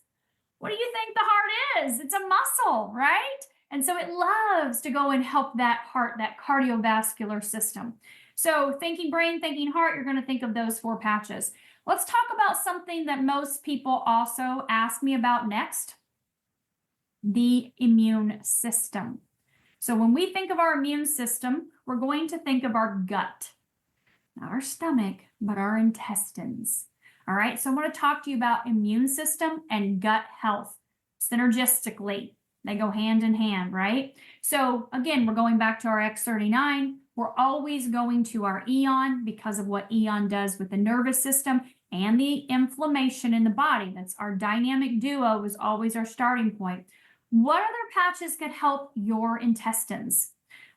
A: What do you think the heart is? It's a muscle, right? And so it loves to go and help that heart, that cardiovascular system. So thinking brain, thinking heart, you're going to think of those 4 patches. Let's talk about something that most people also ask me about next, the immune system. So when we think of our immune system, we're going to think of our gut, not our stomach, but our intestines. All right, so I'm going to talk to you about immune system and gut health synergistically. They go hand in hand, right? So again, we're going back to our X39. We're always going to our Eon because of what Eon does with the nervous system and the inflammation in the body. That's our dynamic duo, is always our starting point. What other patches could help your intestines?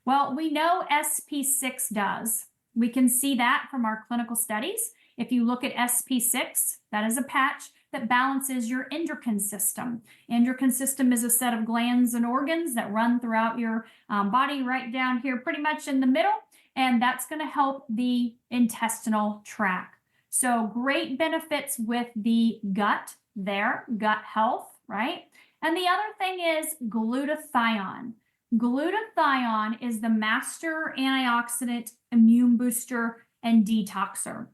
A: Well, we know SP6 does. We can see that from our clinical studies. If you look at SP6, that is a patch that balances your endocrine system. Endocrine system is a set of glands and organs that run throughout your body, right down here, pretty much in the middle, and that's going to help the intestinal tract. So great benefits with the gut there, gut health, right? And the other thing is glutathione. Glutathione is the master antioxidant, immune booster, and detoxer.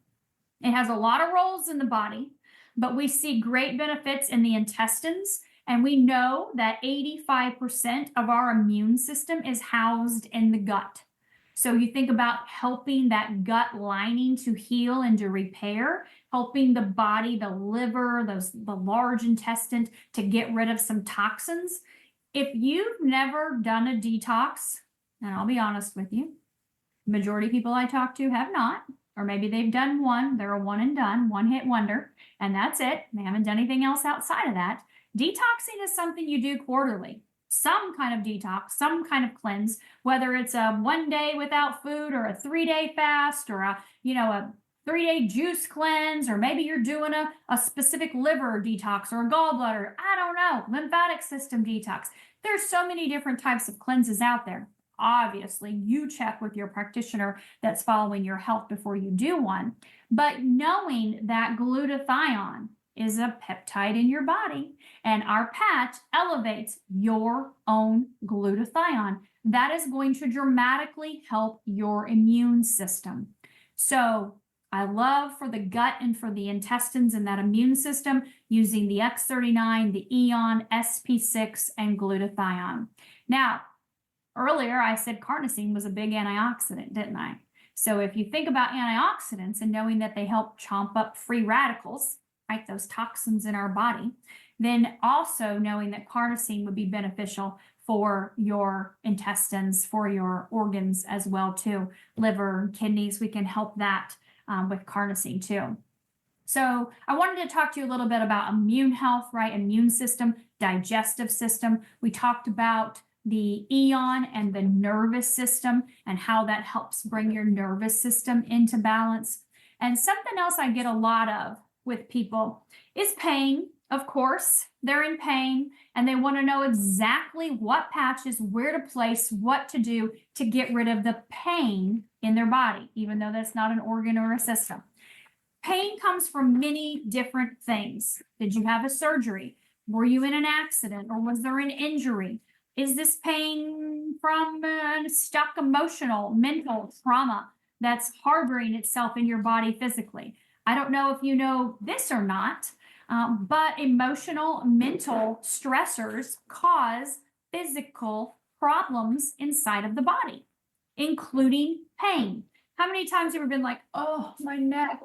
A: It has a lot of roles in the body, but we see great benefits in the intestines, and we know that 85% of our immune system is housed in the gut. So you think about helping that gut lining to heal and to repair, helping the body, the liver, the large intestine to get rid of some toxins. If you've never done a detox, and I'll be honest with you, the majority of people I talk to have not, or maybe they've done one, they're a one and done, one hit wonder, and that's it. They haven't done anything else outside of that. Detoxing is something you do quarterly. Some kind of detox, some kind of cleanse, whether it's a 1 day without food or a 3-day fast or a 3-day juice cleanse, or maybe you're doing a specific liver detox or a gallbladder, I don't know, lymphatic system detox. There's so many different types of cleanses out there. Obviously, you check with your practitioner that's following your health before you do one. But knowing that glutathione is a peptide in your body, and our patch elevates your own glutathione. That is going to dramatically help your immune system. So I love for the gut and for the intestines and that immune system using the X39, the Eon, SP6, and glutathione. Now, earlier I said carnosine was a big antioxidant, didn't I? So if you think about antioxidants and knowing that they help chomp up free radicals, right, those toxins in our body, then also knowing that carnosine would be beneficial for your intestines, for your organs as well too. Liver, kidneys, we can help that with carnosine too. So I wanted to talk to you a little bit about immune health, right? Immune system, digestive system. We talked about the Eon and the nervous system and how that helps bring your nervous system into balance. And something else I get a lot of with people is pain. Of course, they're in pain and they want to know exactly what patches, where to place, what to do to get rid of the pain in their body, even though that's not an organ or a system. Pain comes from many different things. Did you have a surgery? Were you in an accident or was there an injury? Is this pain from stuck emotional, mental trauma that's harboring itself in your body physically? I don't know if you know this or not, but emotional, mental stressors cause physical problems inside of the body, including pain. How many times have you ever been like, oh, my neck?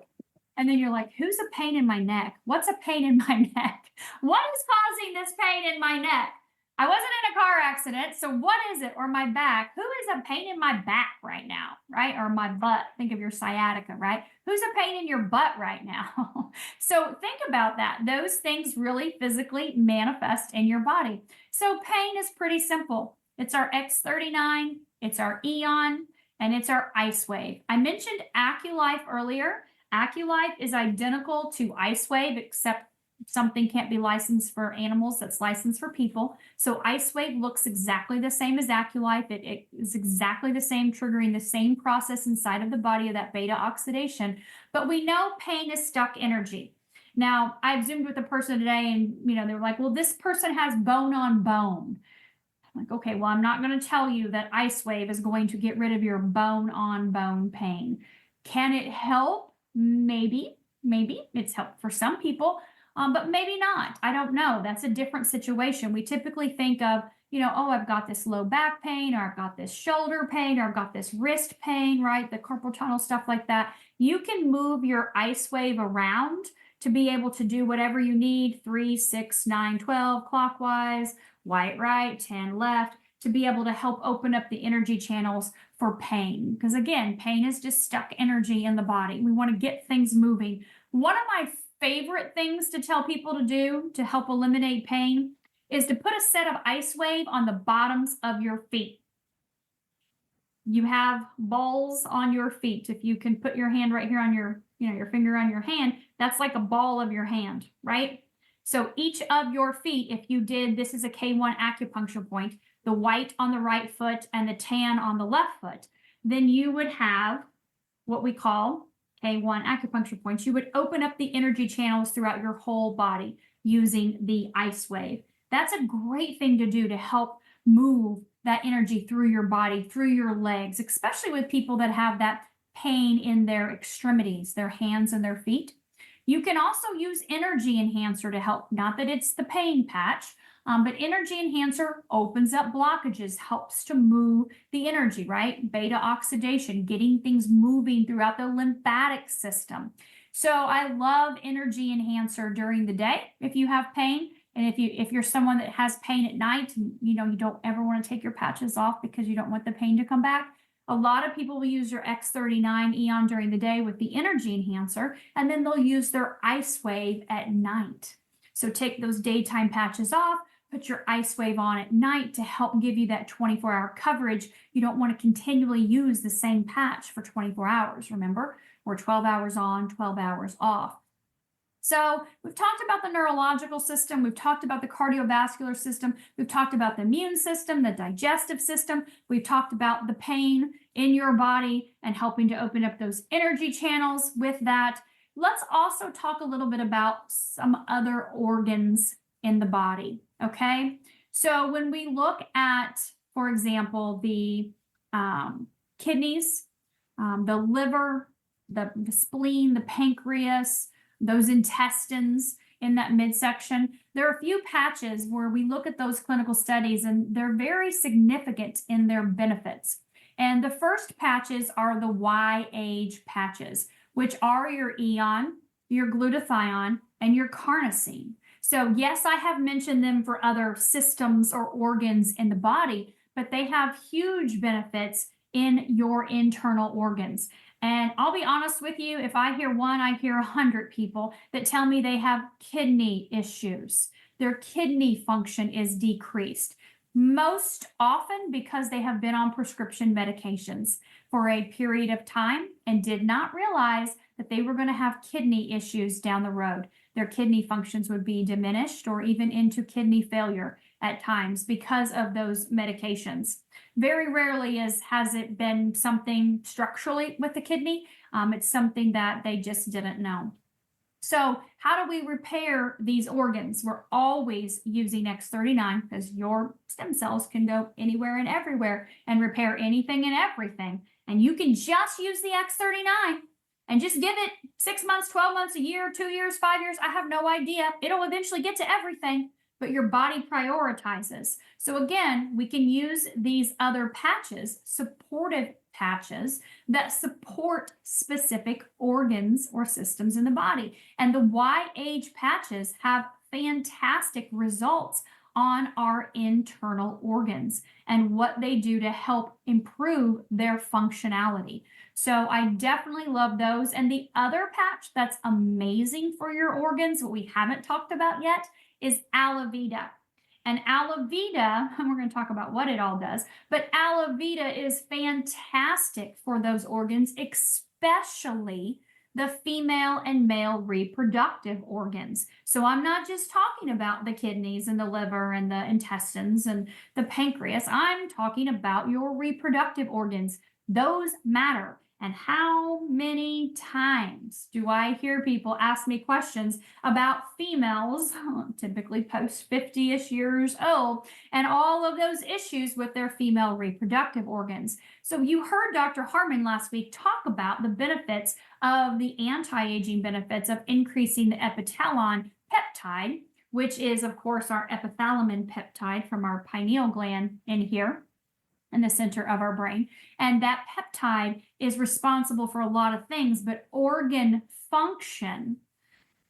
A: And then you're like, who's a pain in my neck? What's a pain in my neck? What is causing this pain in my neck? I wasn't in a car accident, so what is it? Or my back? Who is a pain in my back right now, right? Or my butt. Think of your sciatica, right? Who's a pain in your butt right now? So think about that. Those things really physically manifest in your body. So pain is pretty simple. It's our X39, it's our Eon, and it's our Ice Wave. I mentioned AccuLife earlier. AccuLife is identical to Ice Wave, except something can't be licensed for animals that's licensed for people. So Ice Wave looks exactly the same as AccuLife. It is exactly the same, triggering the same process inside of the body of that beta oxidation. But we know pain is stuck energy. Now, I've Zoomed with a person today and, they were like, well, this person has bone on bone. I'm like, okay, well, I'm not going to tell you that Ice Wave is going to get rid of your bone on bone pain. Can it help? Maybe it's helped for some people. But maybe not. I don't know. That's a different situation. We typically think of, oh, I've got this low back pain, or I've got this shoulder pain, or I've got this wrist pain, right? The carpal tunnel, stuff like that. You can move your Ice Wave around to be able to do whatever you need, 3, 6, 9, 12 clockwise, white right, 10 left, to be able to help open up the energy channels for pain. Because again, pain is just stuck energy in the body. We want to get things moving. One of my favorite things to tell people to do to help eliminate pain is to put a set of Ice Wave on the bottoms of your feet. You have balls on your feet. If you can put your hand right here on your finger on your hand, that's like a ball of your hand, right? So each of your feet, if you did, this is a K1 acupuncture point, the white on the right foot and the tan on the left foot, then you would have what we call K1 acupuncture points. You would open up the energy channels throughout your whole body using the Ice Wave. That's a great thing to do to help move that energy through your body, through your legs, especially with people that have that pain in their extremities, their hands and their feet. You can also use energy enhancer to help. Not that it's the pain patch, but energy enhancer opens up blockages, helps to move the energy, right? Beta oxidation, getting things moving throughout the lymphatic system. So I love energy enhancer during the day if you have pain. And if you're someone that has pain at night, you don't ever want to take your patches off because you don't want the pain to come back. A lot of people will use their X39 Eon during the day with the energy enhancer, and then they'll use their Ice Wave at night. So take those daytime patches off, put your Ice Wave on at night to help give you that 24-hour coverage. You don't want to continually use the same patch for 24 hours, remember? We're 12 hours on, 12 hours off. So we've talked about the neurological system. We've talked about the cardiovascular system. We've talked about the immune system, the digestive system. We've talked about the pain in your body and helping to open up those energy channels with that. let's also talk a little bit about some other organs in the body. Okay. So when we look at, for example, the kidneys, the liver, the spleen, the pancreas, those intestines in that midsection, there are a few patches where we look at those clinical studies and they're very significant in their benefits. And the first patches are the Y-age patches, which are your eon, your glutathione, and your carnosine. So yes, I have mentioned them for other systems or organs in the body, but they have huge benefits in your internal organs. And I'll be honest with you, if I hear one, I hear 100 people that tell me they have kidney issues. Their kidney function is decreased, most often because they have been on prescription medications for a period of time and did not realize that they were going to have kidney issues down the road. Their kidney functions would be diminished or even into kidney failure at times because of those medications. Very rarely has it been something structurally with the kidney. It's something that they just didn't know. So how do we repair these organs? We're always using X39 because your stem cells can go anywhere and everywhere and repair anything and everything. And you can just use the X39 and just give it 6 months, 12 months, a year, 2 years, 5 years. I have no idea. It'll eventually get to everything, but your body prioritizes. So again, we can use these other patches, supportive patches that support specific organs or systems in the body. And the Y-age patches have fantastic results on our internal organs and what they do to help improve their functionality. So I definitely love those. And the other patch that's amazing for your organs, what we haven't talked about yet, is Alavida. And Alavida, and we're going to talk about what it all does, but Alavida is fantastic for those organs, especially the female and male reproductive organs. So I'm not just talking about the kidneys and the liver and the intestines and the pancreas. I'm talking about your reproductive organs. Those matter. And how many times do I hear people ask me questions about females, typically post 50-ish years old, and all of those issues with their female reproductive organs? So you heard Dr. Harmon last week talk about the benefits of the anti-aging benefits of increasing the epithalon peptide, which is, of course, our epithalamin peptide from our pineal gland in here in the center of our brain. And that peptide is responsible for a lot of things, but organ function,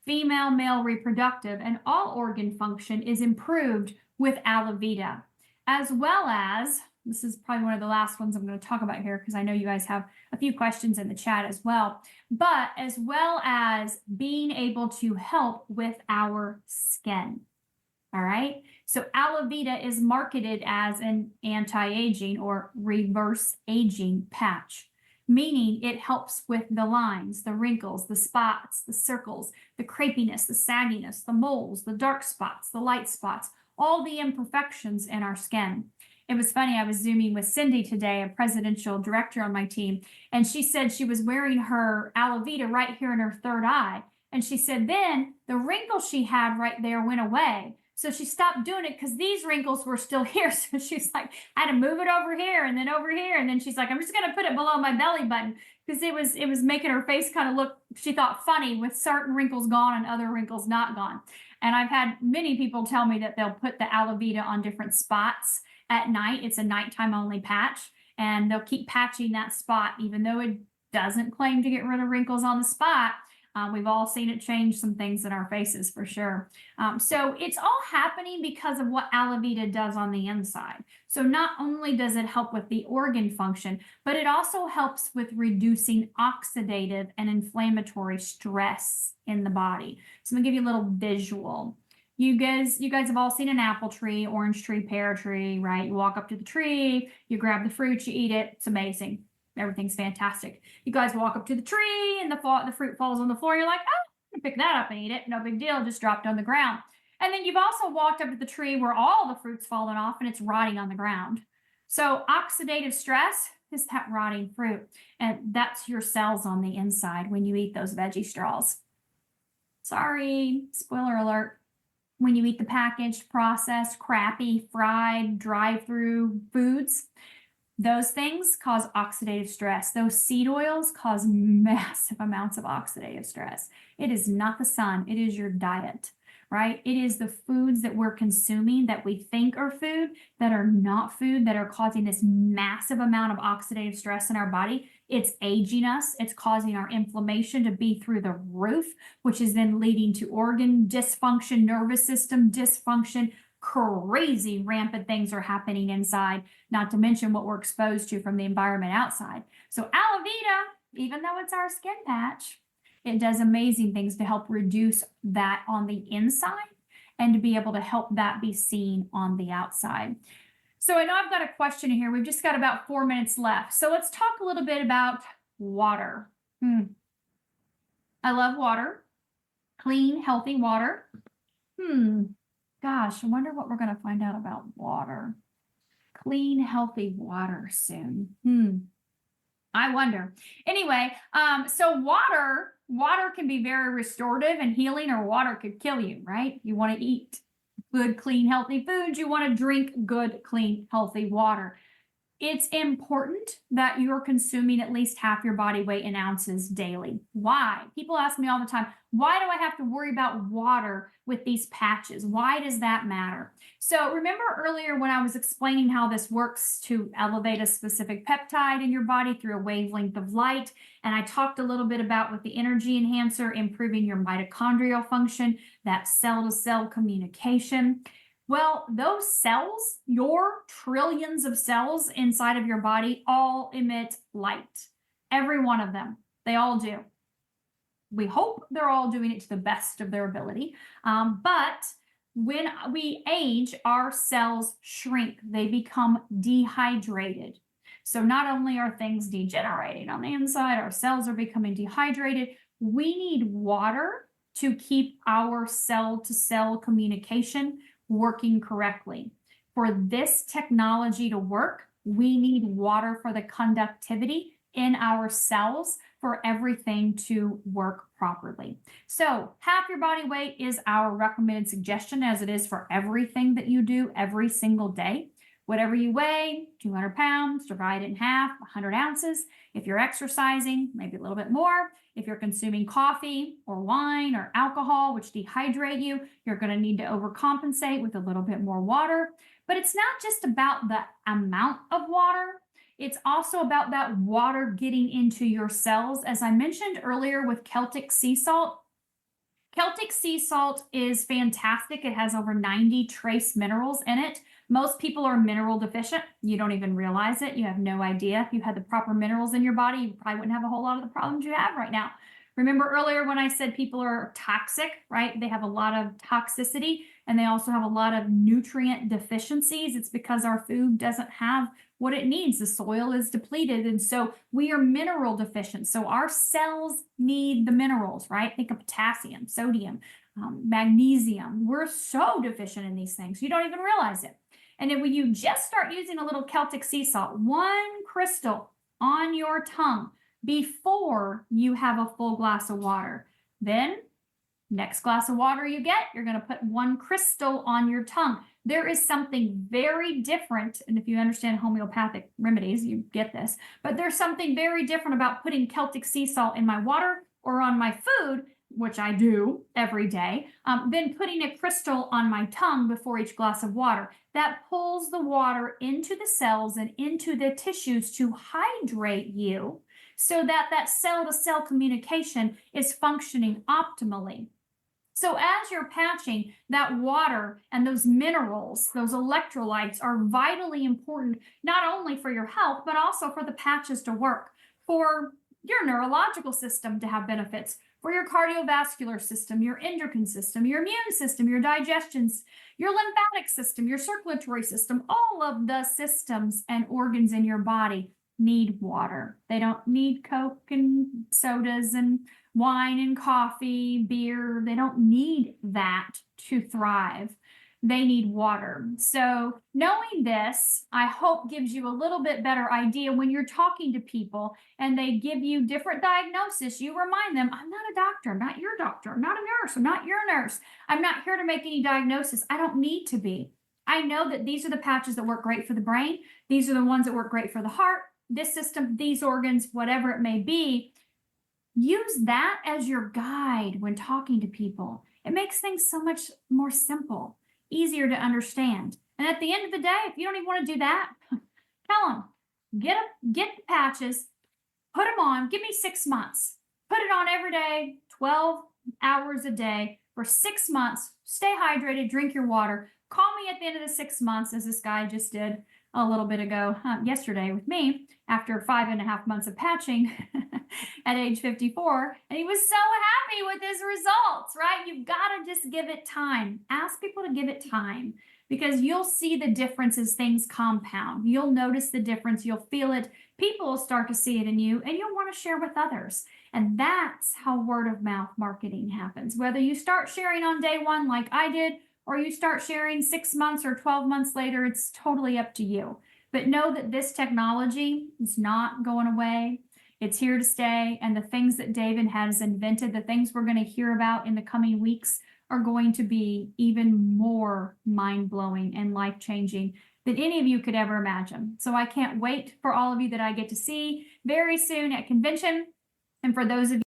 A: female, male reproductive, and all organ function is improved with Alavida, as well as, this is probably one of the last ones I'm going to talk about here because I know you guys have a few questions in the chat as well, but as well as being able to help with our skin. All right. So Alavida is marketed as an anti-aging or reverse aging patch, meaning it helps with the lines, the wrinkles, the spots, the circles, the crepiness, the sagginess, the moles, the dark spots, the light spots, all the imperfections in our skin. It was funny. I was Zooming with Cindy today, a presidential director on my team, and she said she was wearing her Alavida right here in her third eye. And she said then the wrinkle she had right there went away. So she stopped doing it because these wrinkles were still here. So she's like, I had to move it over here and then over here. And then she's like, I'm just going to put it below my belly button because it was making her face kind of look, she thought, funny with certain wrinkles gone and other wrinkles not gone. And I've had many people tell me that they'll put the Alavida on different spots at night. It's a nighttime only patch, and they'll keep patching that spot, even though it doesn't claim to get rid of wrinkles on the spot. We've all seen it change some things in our faces for sure. So it's all happening because of what Alavida does on the inside. So not only does it help with the organ function, but it also helps with reducing oxidative and inflammatory stress in the body. So I'm gonna give you a little visual. You guys have all seen an apple tree, orange tree, pear tree, right? You walk up to the tree, you grab the fruit, you eat it. It's amazing. Everything's fantastic. You guys walk up to the tree and the fruit falls on the floor. You're like, oh, I'm gonna pick that up and eat it. No big deal, just dropped on the ground. And then you've also walked up to the tree where all the fruit's fallen off and it's rotting on the ground. So oxidative stress is that rotting fruit. And that's your cells on the inside when you eat those veggie straws. Sorry, spoiler alert. When you eat the packaged, processed, crappy, fried, drive-through foods, those things cause oxidative stress. Those seed oils cause massive amounts of oxidative stress. It is not the sun, it is your diet, right? It is the foods that we're consuming that we think are food that are not food that are causing this massive amount of oxidative stress in our body. It's aging us. It's causing our inflammation to be through the roof, which is then leading to organ dysfunction, nervous system dysfunction. Crazy rampant things are happening inside, not to mention what we're exposed to from the environment outside. So aloe vera, even though it's our skin patch, it does amazing things to help reduce that on the inside and to be able to help that be seen on the outside. So I know I've got a question here. We've just got about 4 minutes left. So let's talk a little bit about water. I love water, clean, healthy water. Gosh, I wonder what we're going to find out about water. Clean, healthy water soon. I wonder. Anyway, so water can be very restorative and healing, or water could kill you, right? You want to eat good, clean, healthy foods. You want to drink good, clean, healthy water. It's important that you're consuming at least half your body weight in ounces daily. Why? People ask me all the time, why do I have to worry about water with these patches? Why does that matter? So remember earlier when I was explaining how this works to elevate a specific peptide in your body through a wavelength of light, and I talked a little bit about with the energy enhancer, improving your mitochondrial function, that cell-to-cell communication. Well, those cells, your trillions of cells inside of your body, all emit light. Every one of them. They all do. We hope they're all doing it to the best of their ability. But when we age, our cells shrink. They become dehydrated. So not only are things degenerating on the inside, our cells are becoming dehydrated. We need water to keep our cell-to-cell communication working correctly. For this technology to work, we need water for the conductivity in our cells for everything to work properly. So half your body weight is our recommended suggestion, as it is for everything that you do every single day. Whatever you weigh, 200 pounds, divide it in half, 100 ounces. If you're exercising, maybe a little bit more. If you're consuming coffee or wine or alcohol, which dehydrate you, you're going to need to overcompensate with a little bit more water. But it's not just about the amount of water. It's also about that water getting into your cells. As I mentioned earlier with Celtic sea salt, Celtic sea salt is fantastic. It has over 90 trace minerals in it. Most people are mineral deficient. You don't even realize it. You have no idea. If you had the proper minerals in your body, you probably wouldn't have a whole lot of the problems you have right now. Remember earlier when I said people are toxic, right? They have a lot of toxicity and they also have a lot of nutrient deficiencies. It's because our food doesn't have what it needs. The soil is depleted. And so we are mineral deficient. So our cells need the minerals, right? Think of potassium, sodium, magnesium. We're so deficient in these things. You don't even realize it. And then when you just start using a little Celtic sea salt, one crystal on your tongue before you have a full glass of water, then next glass of water you get, you're going to put one crystal on your tongue. There is something very different, and if you understand homeopathic remedies, you get this, but there's something very different about putting Celtic sea salt in my water or on my food, which I do every day, than putting a crystal on my tongue before each glass of water. That pulls the water into the cells and into the tissues to hydrate you so that that cell-to-cell communication is functioning optimally. So as you're patching, that water and those minerals, those electrolytes are vitally important, not only for your health, but also for the patches to work, for your neurological system to have benefits, for your cardiovascular system, your endocrine system, your immune system, your digestion, your lymphatic system, your circulatory system. All of the systems and organs in your body need water. They don't need Coke and sodas and wine and coffee, beer. They don't need that to thrive. they need water. So knowing this, I hope gives you a little bit better idea when you're talking to people and they give you different diagnosis. You remind them, I'm not a doctor. I'm not your doctor. I'm not a nurse. I'm not your nurse. I'm not here to make any diagnosis. I don't need to be. I know that these are the patches that work great for the brain. These are the ones that work great for the heart, this system, these organs, whatever it may be. Use that as your guide when talking to people. It makes things so much more simple, easier to understand. And at the end of the day, if you don't even want to do that, tell them, get the patches, put them on, give me 6 months. Put it on every day, 12 hours a day for 6 months. Stay hydrated, drink your water. Call me at the end of the 6 months, as this guy just did a little bit ago, yesterday with me, after 5.5 months of patching at age 54. And he was so happy with his results, right? You've got to just give it time. Ask people to give it time, because you'll see the difference as things compound. You'll notice the difference. You'll feel it. People will start to see it in you, and you'll want to share with others. And that's how word of mouth marketing happens. Whether you start sharing on day one like I did, or you start sharing 6 months or 12 months later, it's totally up to you. But know that this technology is not going away. It's here to stay. And the things that David has invented, the things we're going to hear about in the coming weeks, are going to be even more mind-blowing and life-changing than any of you could ever imagine. So I can't wait for all of you that I get to see very soon at convention. And for those of